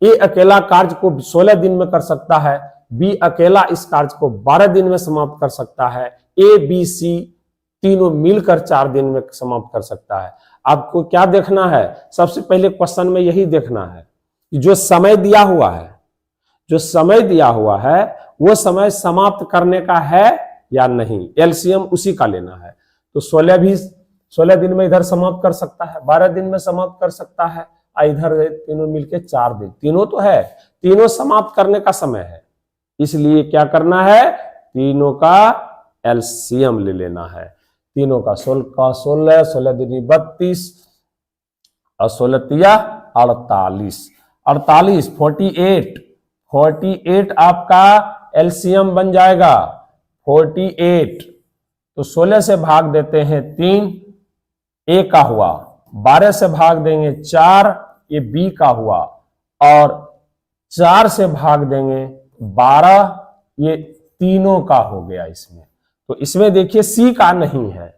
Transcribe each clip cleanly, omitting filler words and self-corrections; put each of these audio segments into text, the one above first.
ए अकेला कार्य को 16 दिन में कर सकता है, बी अकेला इस कार्य को 12 दिन में समाप्त कर सकता है, ए बी सी तीनों मिलकर 4 दिन में समाप्त कर सकता है। आपको क्या देखना है, सबसे पहले क्वेश्चन में यही देखना है कि जो समय दिया हुआ है, जो समय दिया हुआ है वो समय समाप्त करने का है या नहीं, एलसीएम उसी का लेना है। तो 16 दिन में इधर समाप्त कर सकता है, 12 दिन में समाप्त कर सकता है, इधर तीनों मिलके 4 दिन, तीनों तो है, तीनों समाप्त करने का समय है, इसलिए क्या करना है, तीनों का एलसीएम ले लेना है। तीनों का 16 16 दूनी 32 और 16 तिया 48 48 48 आपका एलसीएम बन जाएगा 48। तो 16 से भाग देते हैं 3, ए का हुआ, 12 से भाग देंगे 4, ये बी का हुआ, और 4 से भाग देंगे 12, ये तीनों का हो गया इसमें। तो इसमें देखिए सी का नहीं है,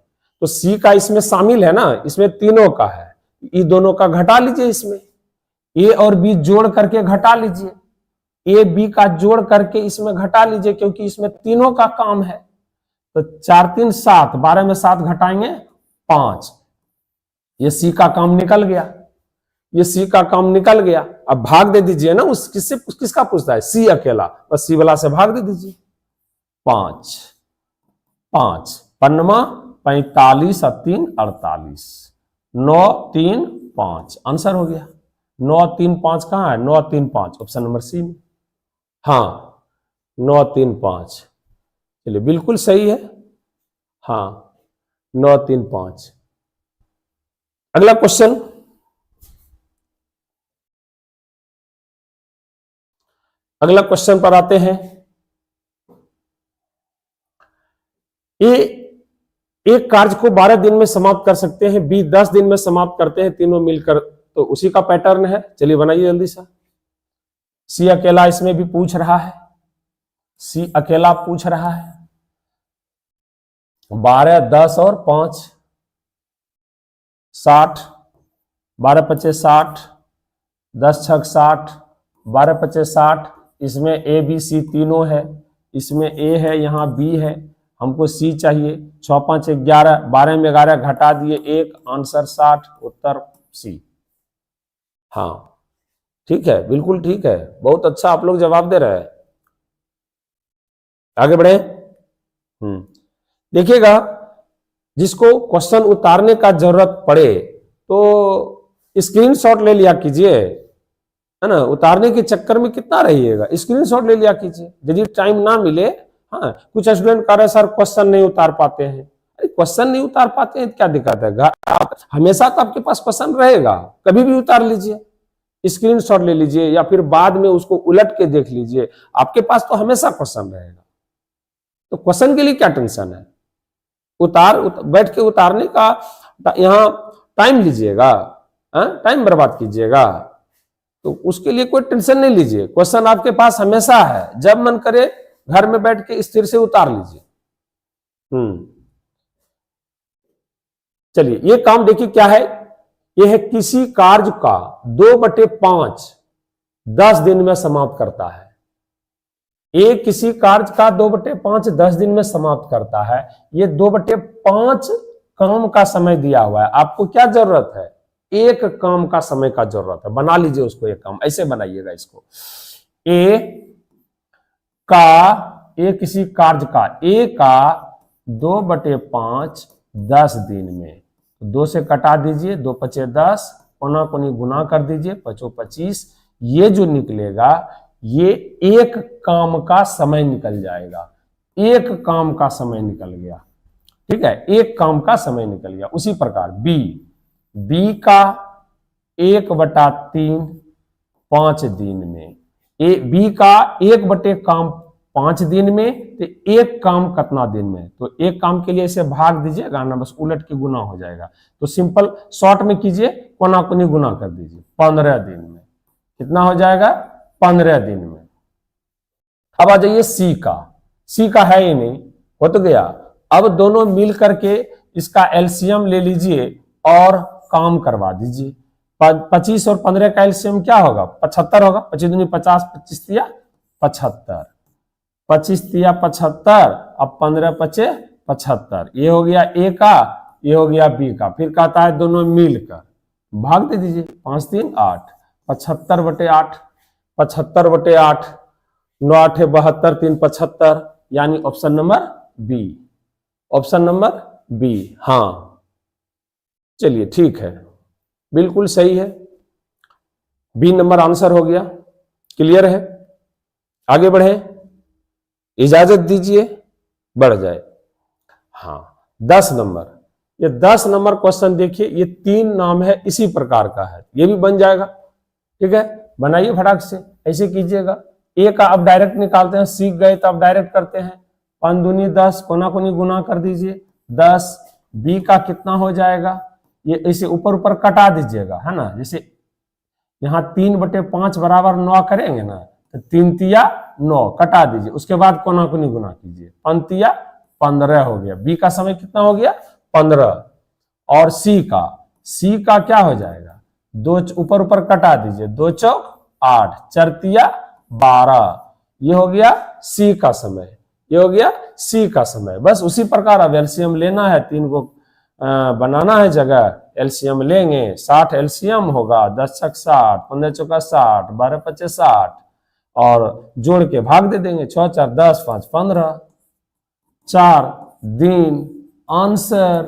तो सी का इसमें शामिल है ना, इसमें तीनों का है, ये दोनों का घटा लीजिए, इसमें ए और बी जोड़ करके घटा लीजिए, ए बी का जोड़ करके इसमें घटा लीजिए, क्योंकि इसमें तीनों का काम है। तो 4 3 7, 12 में 7 घटाएंगे 5, ये सी का काम निकल गया, ये सी का काम निकल गया। अब भाग दे दीजिए ना, उस किसका पूछता है, सी अकेला, बस सी वाला से भाग दे दीजिए, 5 5 5 45 और 3 48, 9 3 5 आंसर हो गया। 9 3 5 कहां है, 9 3 5 ऑप्शन नंबर सी में, हाँ 9 3 5, चलिए बिल्कुल सही है, हाँ 9 3 5। अगला क्वेश्चन, अगला क्वेश्चन पर आते हैं। एक कार्य को 12 दिन में समाप्त कर सकते हैं, बी 10 दिन में समाप्त करते हैं, तीनों मिलकर, तो उसी का पैटर्न है, चलिए बनाइए जल्दी से। सी अकेला इसमें भी पूछ रहा है, सी अकेला पूछ रहा है, 12 10 और 5 60, 12 25 60, 10 6 60, 12 25 60, इसमें ए बी सी तीनों है, इसमें ए है, यहाँ बी है, हमको सी चाहिए, 6 5 11, 12 में 11 घटा दिए 1, आंसर 60, उत्तर सी। हाँ ठीक है, बिल्कुल ठीक है, बहुत अच्छा आप लोग जवाब दे रहे हैं। आगे बढ़े, देखिएगा, जिसको क्वेश्चन उतारने का जरूरत पड़े तो स्क्रीनशॉट ले लिया कीजिए, है ना, उतारने के चक्कर में कितना रहिएगा, स्क्रीनशॉट ले लिया कीजिए, यदि टाइम ना मिले। हाँ, कुछ स्टूडेंट कह रहे सर क्वेश्चन नहीं उतार पाते हैं, अरे क्वेश्चन नहीं उतार पाते हैं क्या दिक्कत है, हमेशा तो आपके पास क्वेश्चन रहेगा, कभी भी उतार लीजिए, स्क्रीनशॉट ले लीजिए, या फिर बाद में उसको उलट के देख लीजिए, आपके पास तो हमेशा क्वेश्चन रहेगा। तो क्वेश्चन के लिए क्या टेंशन है, बैठ के उतारने का यहाँ टाइम लीजिएगा, टाइम बर्बाद कीजिएगा, तो उसके लिए कोई टेंशन नहीं लीजिए, क्वेश्चन आपके पास हमेशा है, जब मन करे घर में बैठ के स्थिर से उतार लीजिए। चलिए ये काम देखिए क्या है, यह है किसी कार्य का 2/5 10 दिन में समाप्त करता है, ये किसी कार्य का 2/5 10 दिन में समाप्त करता है, ये 2/5 काम का समय दिया हुआ है, आपको क्या जरूरत है, एक काम का समय का जरूरत है, बना लीजिए उसको, एक काम ऐसे बनाइएगा इसको, ए किसी कार्य का, ए का 2/5 10 दिन में, 2 से कटा दीजिए, 2 5 10, कोना कोनी गुना कर दीजिए, 5 25, ये जो निकलेगा ये एक काम का समय निकल जाएगा, एक काम का समय निकल गया, ठीक है, एक काम का समय निकल गया। उसी प्रकार बी का 1/3 5 दिन में, बी का 1/5 दिन में, तो एक काम कितना दिन में, तो एक काम के लिए इसे भाग दीजिएगा ना, बस उलट के गुना हो जाएगा, तो सिंपल शॉर्ट में कीजिए, कोना कोनी गुना कर दीजिए, 15 दिन में, कितना हो जाएगा, 15 दिन में। अब आ जाइए सी का है ही नहीं, हो तो गया, अब दोनों मिल करके इसका एलसीएम ले लीजिए और काम करवा दीजिए, 25 और 15 का एलसीएम क्या होगा? 75 होगा। 25 दूनी 50, 25 तिया 75, 25 तिया 75, अब 15 पचे 75। ये हो गया ए का, ये हो गया बी का। फिर कहता है दोनों मिलकर भाग दे दीजिए। 5 3 8, 75/8, 75/8, 9 8 72, 3 75, यानी option number B, option number B. हाँ चलिए ठीक है, बिल्कुल सही है, बी नंबर आंसर हो गया। क्लियर है? आगे बढ़े, इजाजत दीजिए बढ़ जाए। हाँ 10 नंबर, ये 10 नंबर क्वेश्चन देखिए, ये 3 नाम है, इसी प्रकार का है, ये भी बन जाएगा। ठीक है, बनाइए फटाक से, ऐसे कीजिएगा। ए का अब डायरेक्ट निकालते हैं, सीख गए तो अब डायरेक्ट करते हैं। 5 दूनी 10, कोना कोनी गुना कर दीजिए 10। बी का कितना हो जाएगा? ये इसे ऊपर ऊपर कटा दीजिएगा, है ना। जैसे यहाँ 3/5 बराबर 9 करेंगे ना, तो 3 तिया 9 कटा दीजिए, उसके बाद कोना कोनी गुना कीजिए, 5 तिया 15 हो गया। बी का समय कितना हो गया? 15। और सी का क्या हो जाएगा? 2 ऊपर ऊपर कटा दीजिए, 2 चौक 8, 4 तिया 12। ये हो गया सी का समय, ये हो गया सी का समय। बस उसी प्रकार अब एलसीएम लेना है, 3 को बनाना है जगह, एलसीएम लेंगे। 60 एलसीएम होगा, 10 छक 60, 15 चौका 60, 12 पचे 60, और जोड़ के भाग दे देंगे। 6 4 10, 5 15, 4 दिन आंसर।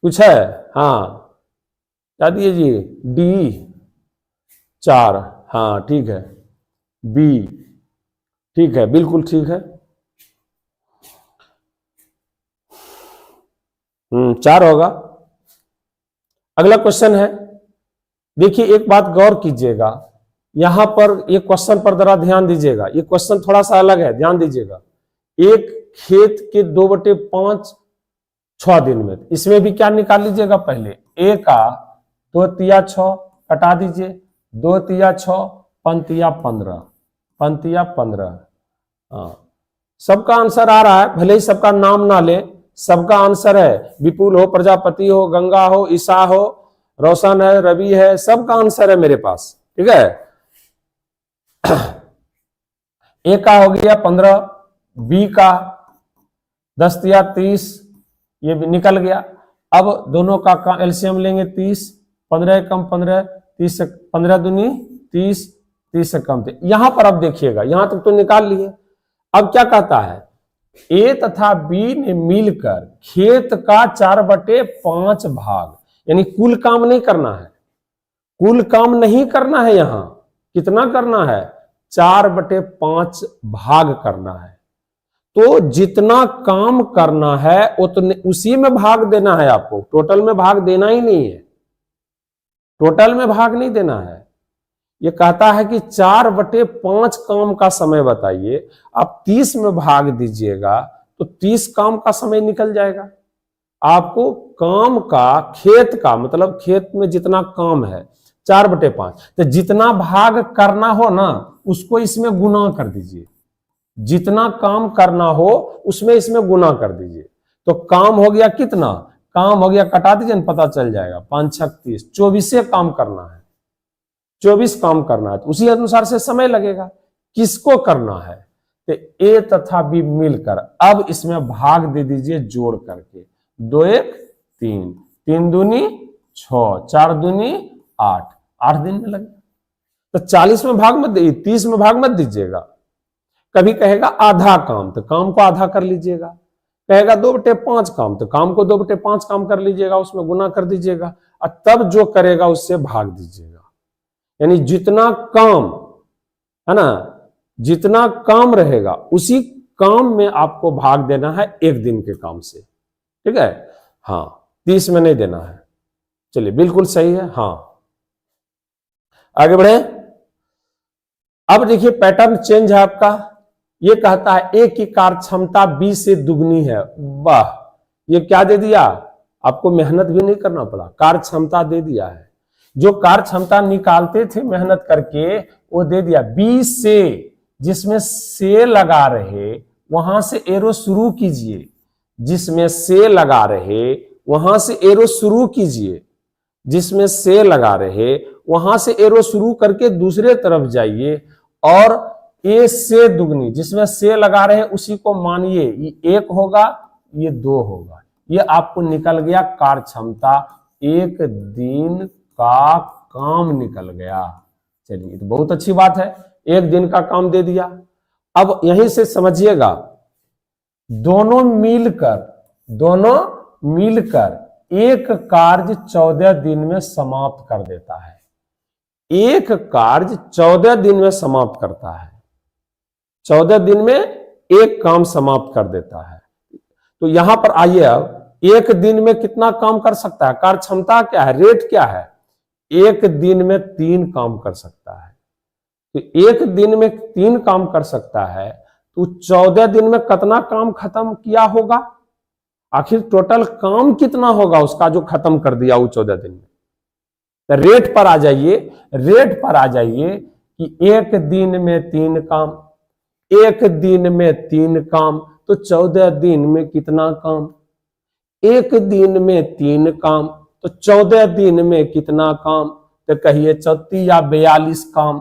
कुछ है? हाँ क्या दिए जी? डी 4। हाँ ठीक है, बी ठीक है, बिल्कुल ठीक है। 4 होगा। अगला क्वेश्चन है, देखिए एक बात गौर कीजिएगा, यहां पर ये क्वेश्चन पर जरा ध्यान दीजिएगा, ये क्वेश्चन थोड़ा सा अलग है, ध्यान दीजिएगा। एक खेत के 2/5 6 दिन में, इसमें भी क्या निकाल लीजिएगा? पहले ए का 2 तिया 6 कटा दीजिए, 2 तिया 6, 5 तिया 15, 5 तिया 15। हाँ सबका आंसर आ रहा है, भले ही सबका नाम ना ले, सबका आंसर है। विपुल हो, प्रजापति हो, गंगा हो, ईसा हो, रोशन है, रवि है, सबका आंसर है मेरे पास। ठीक है, ए का हो गया 15, बी का 10 तिया 30, ये भी निकल गया। अब दोनों का एलसीएम लेंगे 30, 15 कम 15, 30 से 15 दूनी 30, 30 से कम थे। यहां पर अब देखिएगा, यहां तक तो निकाल लिए। अब क्या कहता है? ए तथा बी ने मिलकर खेत का 4/5 भाग, यानी कुल काम नहीं करना है, कुल काम नहीं करना है। यहां कितना करना है? 4/5 भाग करना है। तो जितना काम करना है उतने उसी में भाग देना है आपको, टोटल में भाग देना ही नहीं है, टोटल में भाग नहीं देना है। ये कहता है कि 4/5 काम का समय बताइए। आप 30 में भाग दीजिएगा तो 30 काम का समय निकल जाएगा। आपको काम का, खेत का मतलब खेत में जितना काम है 4/5, तो जितना भाग करना हो ना उसको इसमें गुना कर दीजिए, जितना काम करना हो उसमें इसमें गुना कर दीजिए। तो काम हो गया कितना? काम हो गया, कटा दीजिए ना, पता चल जाएगा, 5 6 30, 24 काम करना है, 24 काम करना है। तो उसी अनुसार से समय लगेगा। किसको करना है? तो ए तथा बी मिलकर अब इसमें भाग दे दीजिए जोड़ करके, 2 1 3, 3 दूनी 6, 4 दूनी 8, 8 दिन में लगे। तो 40 में भाग मत दीजिए, 30 में भाग मत दीजिएगा। कभी कहेगा आधा काम, तो काम को आधा कर लीजिएगा। कहेगा 2/5 काम, तो काम को 2/5 काम कर लीजिएगा, उसमें गुना कर दीजिएगा, और तब जो करेगा उससे भाग दीजिएगा। यानी जितना काम है ना, जितना काम रहेगा उसी काम में आपको भाग देना है एक दिन के काम से। ठीक है, हाँ 30 में नहीं देना है। चलिए बिल्कुल सही है। हाँ आगे बढ़े। अब देखिए पैटर्न चेंज है आपका। ये कहता है ए की कार्य क्षमता बी से दुगनी है। वाह, ये क्या दे दिया? आपको मेहनत भी नहीं करना पड़ा, कार्य क्षमता दे दिया है। जो कार्य क्षमता निकालते थे मेहनत करके वो दे दिया। बी से, जिसमें से लगा रहे वहां से एरो शुरू कीजिए, जिसमें से लगा रहे वहां से एरो शुरू कीजिए। जिसमें से लगा रहे वहां से एरो शुरू करके दूसरे तरफ जाइए और ए से दुगनी जिसमें से लगा रहे उसी को मानिए, ये 1 होगा, ये 2 होगा। ये आपको निकल गया कार्य क्षमता, एक दिन का काम निकल गया। चलिए, तो बहुत अच्छी बात है, एक दिन का काम दे दिया। अब यहीं से समझिएगा, दोनों मिलकर एक कार्य 14 दिन में समाप्त कर देता है। एक कार्य 14 दिन में समाप्त करता है, 14 दिन में एक काम समाप्त कर देता है। तो यहां पर आइए, अब एक दिन में कितना काम कर सकता है, कार्य क्षमता क्या है, रेट क्या है, एक दिन में 3 काम कर सकता है। तो एक दिन में 3 काम कर सकता है, तो 14 दिन में कितना काम खत्म किया होगा, आखिर टोटल काम कितना होगा उसका जो खत्म कर दिया वो 14 दिन में। तो रेट पर आ जाइए कि एक दिन में 3 काम, एक दिन में 3 काम, तो 14 दिन में कितना काम, एक दिन में 3 काम, तो 14 दिन में कितना काम, तो कहिए 34 या 42 काम।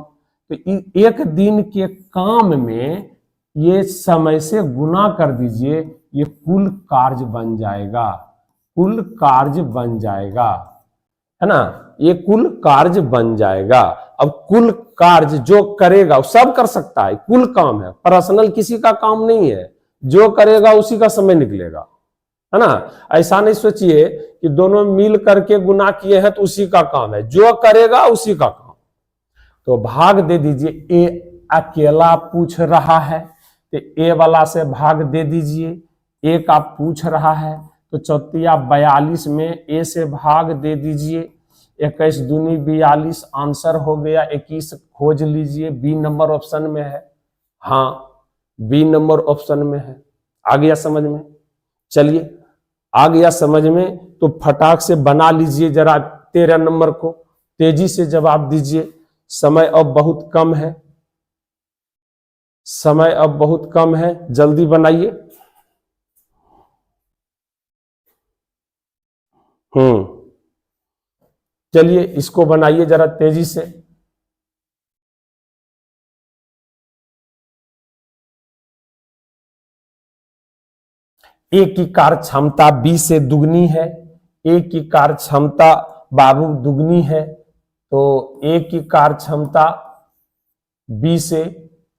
तो एक दिन के काम में ये समय से गुना कर दीजिए, ये कुल कार्य बन जाएगा, कुल कार्य बन जाएगा, है ना, ये कुल कार्य बन जाएगा। अब कुल कार्य जो करेगा वो सब कर सकता है, कुल काम है, पर्सनल किसी का काम नहीं है, जो करेगा उसी का समय निकलेगा, है ना। ऐसा नहीं सोचिए कि दोनों मिल करके गुना किए हैं तो उसी का काम है, जो करेगा उसी का काम। तो भाग दे दीजिए, ए अकेला पूछ रहा है तो ए वाला से भाग दे दीजिए, एक आप पूछ रहा है तो 34 42 में ए से भाग दे दीजिए, 21 दूनी 42 आंसर हो गया, 21 खोज लीजिए, बी नंबर ऑप्शन में है, हाँ बी नंबर ऑप्शन में है। आ गया समझ में, चलिए आ गया समझ में, तो फटाक से बना लीजिए जरा 13 नंबर को, तेजी से जवाब दीजिए, समय अब बहुत कम है, समय अब बहुत कम है, जल्दी बनाइए। चलिए इसको बनाइए जरा तेजी से। ए की कार्य क्षमता बी से दुगनी है, ए की कार्य क्षमता बाबू दुगनी है, तो ए की कार्य क्षमता बी से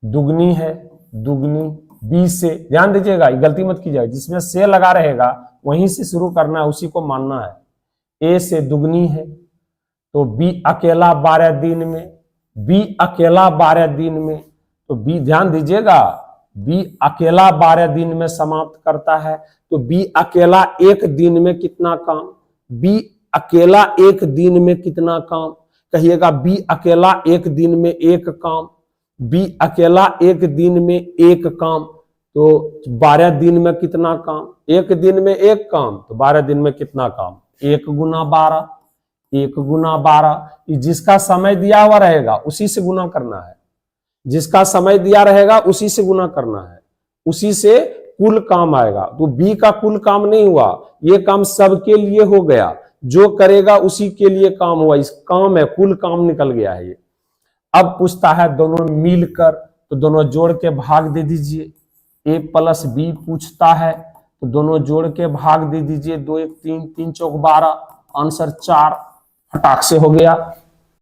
दुगनी है, दुगनी बी से, ध्यान दीजिएगा गलती मत कीजिएगा, जिसमें से लगा रहेगा वहीं से शुरू करना है, उसी को मानना है। ए से दुगनी है तो बी अकेला 12 दिन में, बी अकेला 12 दिन में, तो बी ध्यान दीजिएगा बी अकेला 12 दिन में समाप्त करता है, तो बी अकेला एक दिन में कितना काम, बी अकेला एक दिन में कितना काम, कहिएगा बी अकेला एक दिन में एक काम, बी अकेला एक दिन में एक काम, तो 12 दिन में कितना काम, एक दिन में एक काम, तो 12 दिन में कितना काम, 1 गुना 12, 1 गुना 12, जिसका समय दिया हुआ रहेगा उसी से गुना करना है, जिसका समय दिया रहेगा उसी से गुना करना है, उसी से कुल काम आएगा। तो बी का कुल काम नहीं हुआ, ये काम सबके लिए हो गया, जो करेगा उसी के लिए काम हुआ, इस काम है, कुल काम निकल गया है ये। अब पूछता है दोनों मिलकर, तो दोनों जोड़ के भाग दे दीजिए, ए प्लस बी पूछता है तो दोनों जोड़ के भाग दे दीजिए, 2 1 3 3 चौक 12, आंसर 4 फटाक से हो गया।